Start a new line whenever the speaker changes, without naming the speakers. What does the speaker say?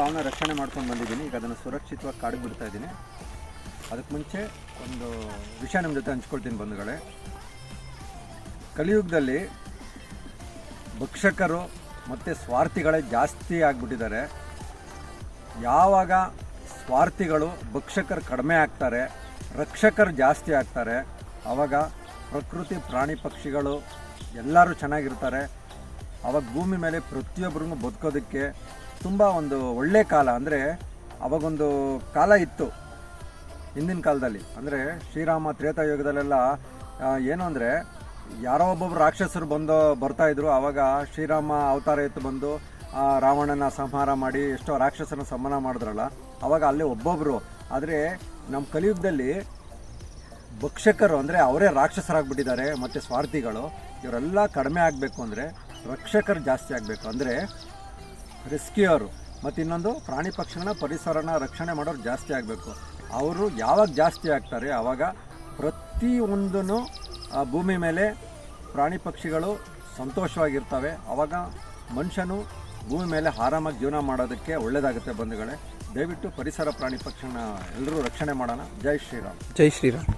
ಹಾವನ್ನ ರಕ್ಷಣೆ ಮಾಡ್ಕೊಂಡು ಬಂದಿದ್ದೀನಿ. ಈಗ ಅದನ್ನು ಸುರಕ್ಷಿತವಾಗಿ ಕಾಡಿಗೆ ಬಿಡ್ತಾ ಇದ್ದೀನಿ. ಅದಕ್ಕೆ ಮುಂಚೆ ಒಂದು ವಿಷಯ ನಿಮ್ಮ ಜೊತೆ ಹಂಚ್ಕೊಳ್ತೀನಿ ಬಂಧುಗಳೇ. ಕಲಿಯುಗದಲ್ಲಿ ಭಕ್ಷಕರು ಮತ್ತು ಸ್ವಾರ್ಥಿಗಳೇ ಜಾಸ್ತಿ ಆಗಿಬಿಟ್ಟಿದ್ದಾರೆ. ಯಾವಾಗ ಸ್ವಾರ್ಥಿಗಳು ಭಕ್ಷಕರು ಕಡಿಮೆ ಆಗ್ತಾರೆ, ರಕ್ಷಕರು ಜಾಸ್ತಿ ಆಗ್ತಾರೆ, ಆವಾಗ ಪ್ರಕೃತಿ ಪ್ರಾಣಿ ಪಕ್ಷಿಗಳು ಎಲ್ಲರೂ ಚೆನ್ನಾಗಿರ್ತಾರೆ. ಆವಾಗ ಭೂಮಿ ಮೇಲೆ ಪ್ರತಿಯೊಬ್ಬರಿಗೂ ಬದುಕೋದಕ್ಕೆ ತುಂಬ ಒಂದು ಒಳ್ಳೆಯ ಕಾಲ. ಅಂದರೆ ಅವಾಗೊಂದು ಕಾಲ ಇತ್ತು ಹಿಂದಿನ ಕಾಲದಲ್ಲಿ. ಅಂದರೆ ಶ್ರೀರಾಮ ತ್ರೇತಾಯುಗದಲ್ಲೆಲ್ಲ ಏನು ಅಂದರೆ ಯಾರೋ ಒಬ್ಬೊಬ್ರು ರಾಕ್ಷಸರು ಬರ್ತಾಯಿದ್ರು. ಆವಾಗ ಶ್ರೀರಾಮ ಅವತಾರ ಎತ್ತು ಬಂದು ರಾವಣನ ಸಂಹಾರ ಮಾಡಿ ಎಷ್ಟೋ ರಾಕ್ಷಸನ ಸಂಹಾರ ಮಾಡಿದ್ರಲ್ಲ, ಆವಾಗ ಅಲ್ಲೇ ಒಬ್ಬೊಬ್ಬರು. ಆದರೆ ನಮ್ಮ ಕಲಿಯುಗದಲ್ಲಿ ಭಕ್ಷಕರು ಅಂದರೆ ಅವರೇ ರಾಕ್ಷಸರಾಗ್ಬಿಟ್ಟಿದ್ದಾರೆ. ಮತ್ತು ಸ್ವಾರ್ಥಿಗಳು ಇವರೆಲ್ಲ ಕಡಿಮೆ ಆಗಬೇಕು ಅಂದರೆ ರಕ್ಷಕರು ಜಾಸ್ತಿ ಆಗಬೇಕು. ಅಂದರೆ ರೆಸ್ಕ್ಯೂಯರು ಮತ್ತು ಇನ್ನೊಂದು ಪ್ರಾಣಿ ಪಕ್ಷಿಗಳನ್ನ ಪರಿಸರನ ರಕ್ಷಣೆ ಮಾಡೋರು ಜಾಸ್ತಿ ಆಗಬೇಕು. ಅವರು ಯಾವಾಗ ಜಾಸ್ತಿ ಆಗ್ತಾರೆ ಆವಾಗ ಪ್ರತಿಯೊಂದೂ ಭೂಮಿ ಮೇಲೆ ಪ್ರಾಣಿ ಪಕ್ಷಿಗಳು ಸಂತೋಷವಾಗಿರ್ತವೆ. ಆವಾಗ ಮನುಷ್ಯನು ಭೂಮಿ ಮೇಲೆ ಆರಾಮಾಗಿ ಜೀವನ ಮಾಡೋದಕ್ಕೆ ಒಳ್ಳೆಯದಾಗುತ್ತೆ ಬಂಧುಗಳೇ. ದಯವಿಟ್ಟು ಪರಿಸರ ಪ್ರಾಣಿ ಪಕ್ಷಿಗಳನ್ನ ಎಲ್ಲರೂ ರಕ್ಷಣೆ ಮಾಡೋಣ. ಜೈ ಶ್ರೀರಾಮ್.
ಜೈ ಶ್ರೀರಾಮ್.